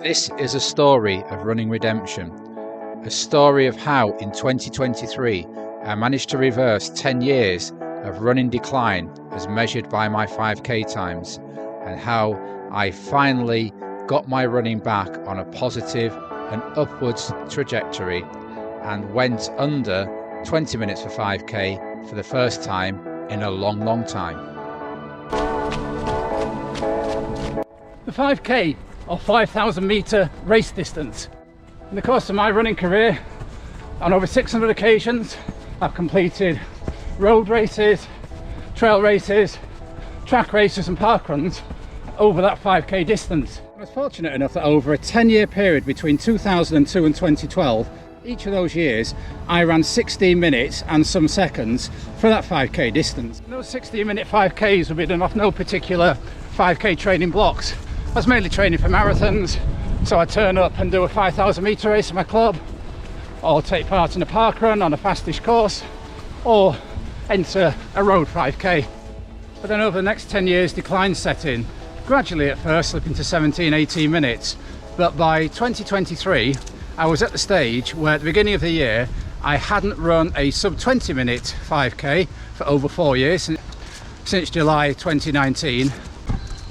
This is a story of running redemption, a story of how in 2023 I managed to reverse 10 years of running decline as measured by my 5k times, and how I finally got my running back on a positive and upwards trajectory and went under 20 minutes for 5k for the first time in a long time. The 5k or 5,000 metre race distance. In the course of my running career, on over 600 occasions, I've completed road races, trail races, track races and parkruns over that 5k distance. I was fortunate enough that over a 10-year period between 2002 and 2012, each of those years I ran 16 minutes and some seconds for that 5k distance. And those 16-minute 5ks would be done off no particular 5k training blocks. I was mainly training for marathons, so I'd turn up and do a 5,000 metre race at my club, or take part in a park run on a fastish course, or enter a road 5k. But then over the next 10 years decline set in, gradually at first slipping to 17-18 minutes, but by 2023 I was at the stage where at the beginning of the year I hadn't run a sub 20 minute 5k for over 4 years, since July 2019,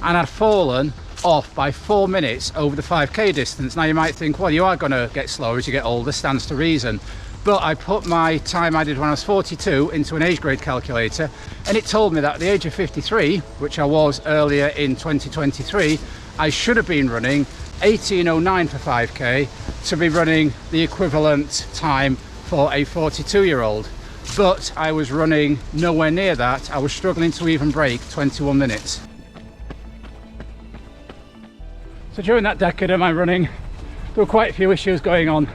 and I'd fallen off by 4 minutes over the 5k distance. Now you might think, well, you are going to get slower as you get older, stands to reason, but I put my time I did when I was 42 into an age grade calculator, and it told me that at the age of 53, which I was earlier in 2023, I should have been running 18:09 for 5k to be running the equivalent time for a 42-year-old, but I was running nowhere near that. I was struggling to even break 21 minutes. So during that decade of my running, there were quite a few issues going on.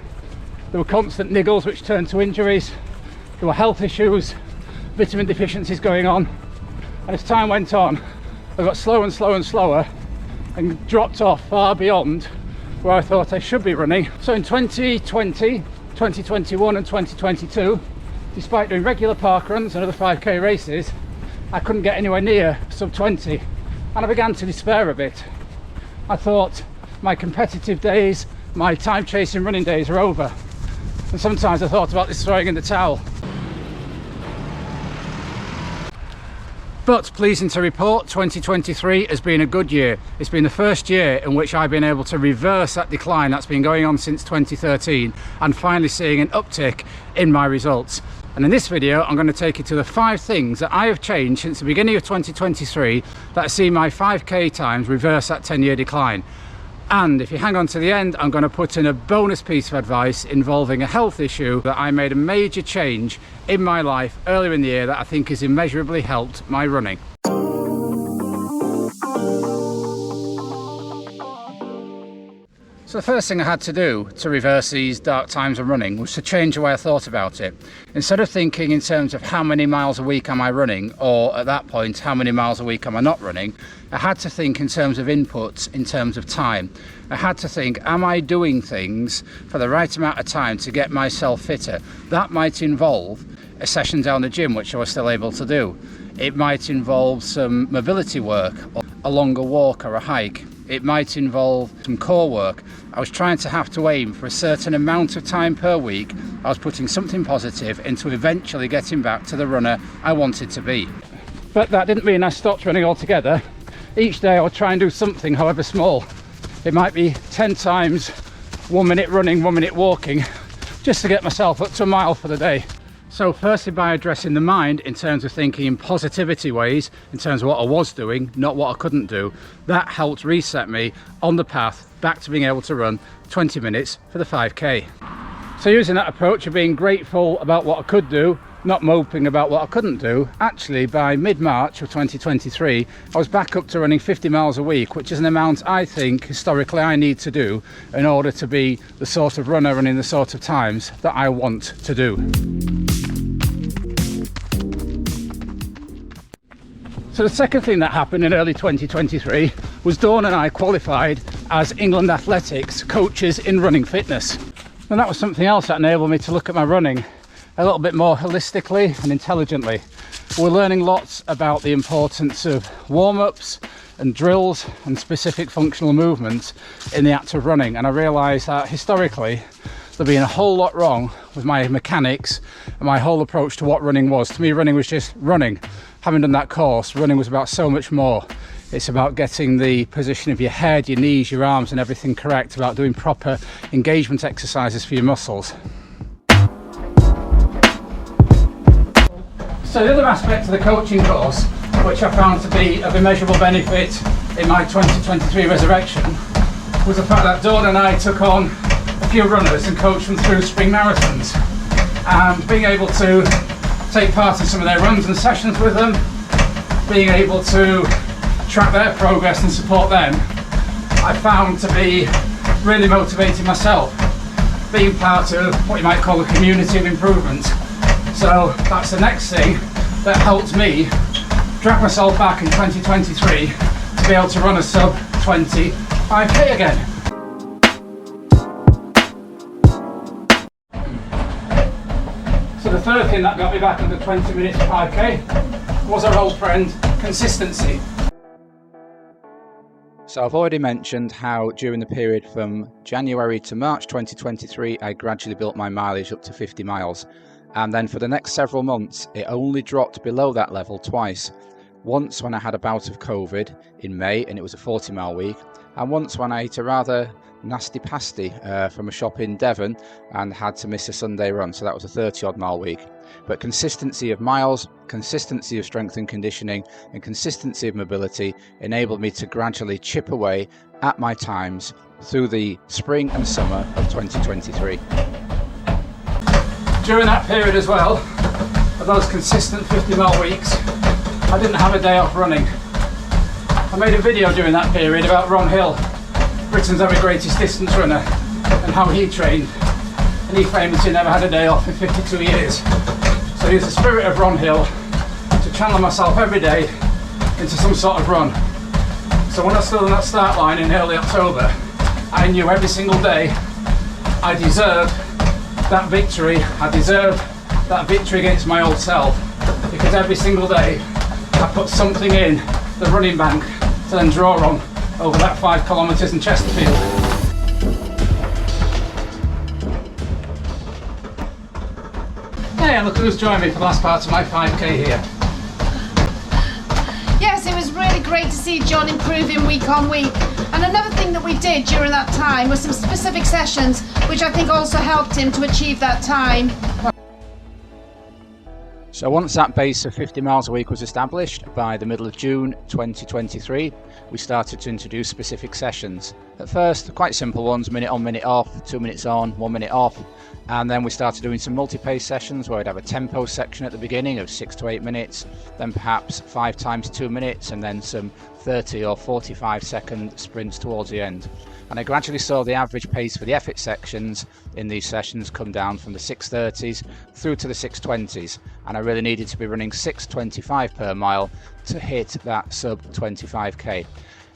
There were constant niggles which turned to injuries, there were health issues, vitamin deficiencies going on, and as time went on I got slower and slower and dropped off far beyond where I thought I should be running. So in 2020, 2021 and 2022, despite doing regular park runs and other 5k races, I couldn't get anywhere near sub 20, and I began to despair a bit. I thought my competitive days, my time chasing running days are over, and sometimes I thought about this throwing in the towel. But pleasing to report, 2023 has been a good year. It's been the first year in which I've been able to reverse that decline that's been going on since 2013, and finally seeing an uptick in my results. And in this video I'm going to take you to the 5 things that I have changed since the beginning of 2023 that have seen my 5k times reverse that 10-year decline. And if you hang on to the end, I'm going to put in a bonus piece of advice involving a health issue that I made a major change in my life earlier in the year that I think has immeasurably helped my running. So the first thing I had to do to reverse these dark times of running was to change the way I thought about it. Instead of thinking in terms of how many miles a week am I running, or at that point how many miles a week am I not running, I had to think in terms of inputs, in terms of time. I had to think, am I doing things for the right amount of time to get myself fitter? That might involve a session down the gym, which I was still able to do. It might involve some mobility work, or a longer walk or a hike. It might involve some core work. I was trying to have to aim for a certain amount of time per week. I was putting something positive into eventually getting back to the runner I wanted to be. But that didn't mean I stopped running altogether. Each day I would try and do something, however small. It might be 10 times 1 minute running, 1 minute walking, just to get myself up to a mile for the day. So firstly, by addressing the mind in terms of thinking in positivity ways, in terms of what I was doing, not what I couldn't do, that helped reset me on the path back to being able to run 20 minutes for the 5k. So using that approach of being grateful about what I could do, not moping about what I couldn't do, actually by mid-March of 2023 I was back up to running 50 miles a week, which is an amount I think historically I need to do in order to be the sort of runner running the sort of times that I want to do. So the second thing that happened in early 2023 was Dawn and I qualified as England Athletics coaches in running fitness. And that was something else that enabled me to look at my running a little bit more holistically and intelligently. We're learning lots about the importance of warm-ups, and drills and specific functional movements in the act of running. And I realised that historically there'd been a whole lot wrong with my mechanics and my whole approach to what running was. To me, running was just running. Having done that course, running was about so much more. It's about getting the position of your head, your knees, your arms and everything correct, about doing proper engagement exercises for your muscles. So the other aspect of the coaching course, which I found to be of immeasurable benefit in my 2023 resurrection, was the fact that Dawn and I took on a few runners and coached them through spring marathons. And being able to take part in some of their runs and sessions with them, being able to track their progress and support them, I found to be really motivating myself, being part of what you might call a community of improvement. So that's the next thing that helped me drag myself back in 2023 to be able to run a sub 20 5k again. So the third thing that got me back under 20 minutes 5k was our old friend, consistency. So I've already mentioned how during the period from January to March 2023 I gradually built my mileage up to 50 miles, and then for the next several months it only dropped below that level twice. Once when I had a bout of COVID in May and it was a 40-mile week, and once when I ate a rather nasty pasty from a shop in Devon and had to miss a Sunday run, so that was a 30-odd mile week. But consistency of miles, consistency of strength and conditioning and consistency of mobility enabled me to gradually chip away at my times through the spring and summer of 2023. During that period as well, of those consistent 50-mile weeks, I didn't have a day off running. I made a video during that period about Ron Hill, Britain's ever greatest distance runner, and how he trained, and he famously never had a day off in 52 years. So use the spirit of Ron Hill to channel myself every day into some sort of run. So when I stood on that start line in early October, I knew every single day I deserved that victory. I deserved that victory against my old self, because every single day I put something in the running bank to then draw on over that 5 kilometres in Chesterfield. Hey, look who's joined me for the last part of my 5k here. Yes, it was really great to see John improving week on week. And another thing that we did during that time was some specific sessions, which I think also helped him to achieve that time. So once that base of 50 miles a week was established, by the middle of June 2023, we started to introduce specific sessions. At first, quite simple ones, minute on, minute off, 2 minutes on, 1 minute off. And then we started doing some multi-pace sessions where I'd have a tempo section at the beginning of 6 to 8 minutes, then perhaps 5 times 2 minutes, and then some 30 or 45 second sprints towards the end. And I gradually saw the average pace for the effort sections in these sessions come down from the 6:30s through to the 6:20s, and I really needed to be running 6:25 per mile to hit that sub 25k.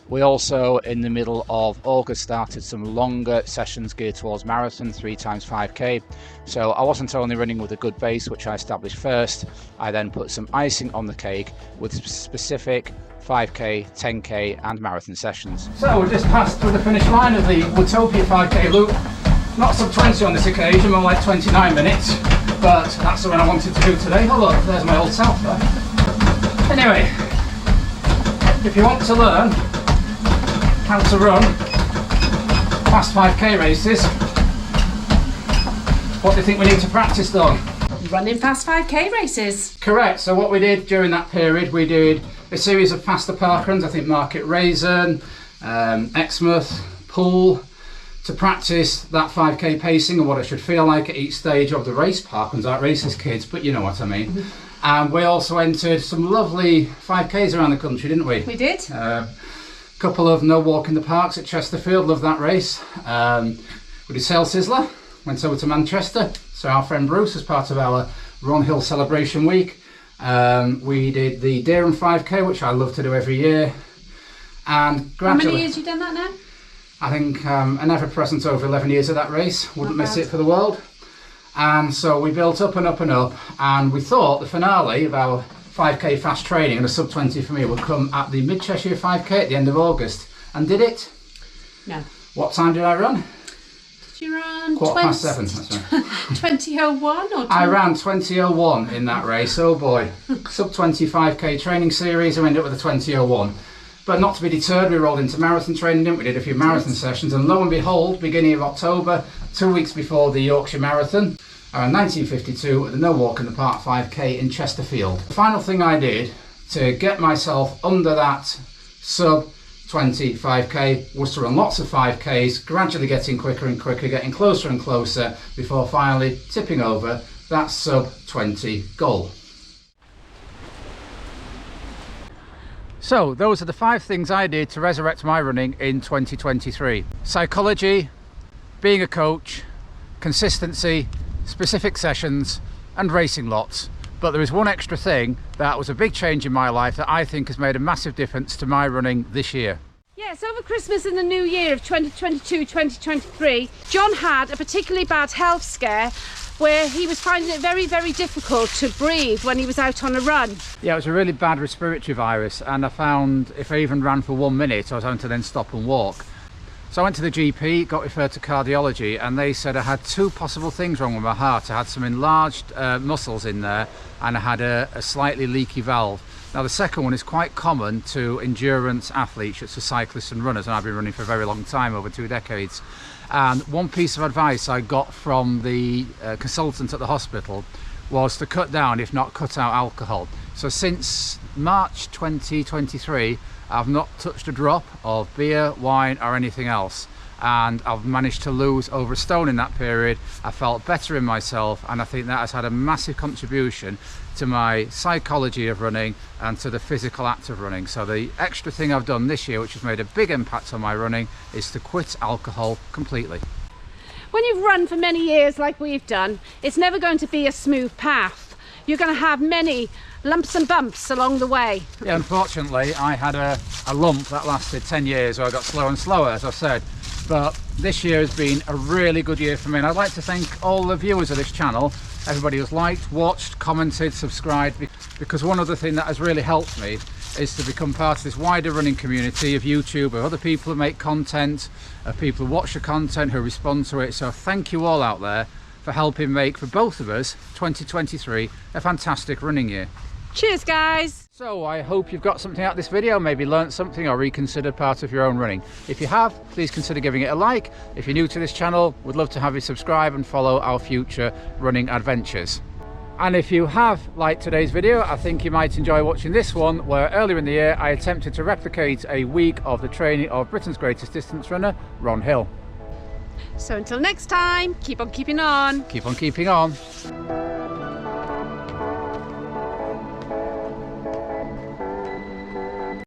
We also, in the middle of August, started some longer sessions geared towards marathon, 3 times 5k. So I wasn't only running with a good base, which I established first, I then put some icing on the cake with specific 5k, 10k and marathon sessions. So we've just passed through the finish line of the Woodtopia 5k loop. Not sub 20 on this occasion, more like 29 minutes, but that's the one I wanted to do today. Oh look, there's my old self there. Anyway, if you want to learn how to run fast 5k races, what do you think we need to practice on? Running fast 5k races. Correct. So what we did during that period, we did a series of faster park runs. I think Market Raisin, Exmouth, Poole, to practice that 5k pacing and what it should feel like at each stage of the race. Park runs aren't races, kids, but you know what I mean. And we also entered some lovely 5ks around the country, didn't we? We did. Couple of no walk in the parks at Chesterfield, loved that race. We did Sail Sizzler, went over to Manchester, so our friend Bruce as part of our Ron Hill celebration week. We did the Dereham 5k, which I love to do every year. And gradually, How many years have you done that now? I think an ever-present over 11 years of that race, wouldn't miss it for the world. And so we built up and up and up, and we thought the finale of our 5k fast training and a sub 20 for me would come at the Mid Cheshire 5k at the end of August. And did it? No. What time did I run? Did you run 7:15, that's right. 20:01 or 20? I ran 20:01 in that race, oh boy. Sub 25k training series, I ended up with a 20:01. But not to be deterred, we rolled into marathon training, didn't we? Did a few marathon sessions, and lo and behold, beginning of October, 2 weeks before the Yorkshire Marathon, I ran 19:52 at the No Walk in the Park 5k in Chesterfield. The final thing I did to get myself under that sub 25k was to run lots of 5ks, gradually getting quicker and quicker, getting closer and closer before finally tipping over that sub 20 goal. So those are the 5 things I did to resurrect my running in 2023. Psychology, being a coach, consistency, specific sessions and racing lots. But there is one extra thing that was a big change in my life that I think has made a massive difference to my running this year. Yes, over Christmas and the New Year of 2022-2023, John had a particularly bad health scare where he was finding it very, very difficult to breathe when he was out on a run. Yeah, it was a really bad respiratory virus, and I found if I even ran for 1 minute, I was having to then stop and walk. So I went to the GP, got referred to cardiology, and they said I had 2 possible things wrong with my heart. I had some enlarged muscles in there, and I had a slightly leaky valve. Now the second one is quite common to endurance athletes, it's for cyclists and runners, and I've been running for a very long time, over 2 decades. And one piece of advice I got from the consultant at the hospital was to cut down, if not cut out, alcohol. So since March 2023, I've not touched a drop of beer, wine or anything else, and I've managed to lose over 1 stone in that period. I felt better in myself, and I think that has had a massive contribution to my psychology of running and to the physical act of running. So the extra thing I've done this year, which has made a big impact on my running, is to quit alcohol completely. When you've run for many years like we've done, it's never going to be a smooth path. You're going to have many lumps and bumps along the way. Yeah, unfortunately I had a lump that lasted 10 years where I got slower and slower, as I said. But this year has been a really good year for me, and I'd like to thank all the viewers of this channel, everybody who's liked, watched, commented, subscribed, because one other thing that has really helped me is to become part of this wider running community of YouTube, of other people who make content, of people who watch the content, who respond to it. So thank you all out there for helping make, for both of us, 2023 a fantastic running year. Cheers guys! So I hope you've got something out of this video, maybe learnt something or reconsidered part of your own running. If you have, please consider giving it a like. If you're new to this channel, we'd love to have you subscribe and follow our future running adventures. And if you have liked today's video, I think you might enjoy watching this one, where earlier in the year I attempted to replicate a week of the training of Britain's greatest distance runner, Ron Hill. So until next time, keep on keeping on. Keep on keeping on.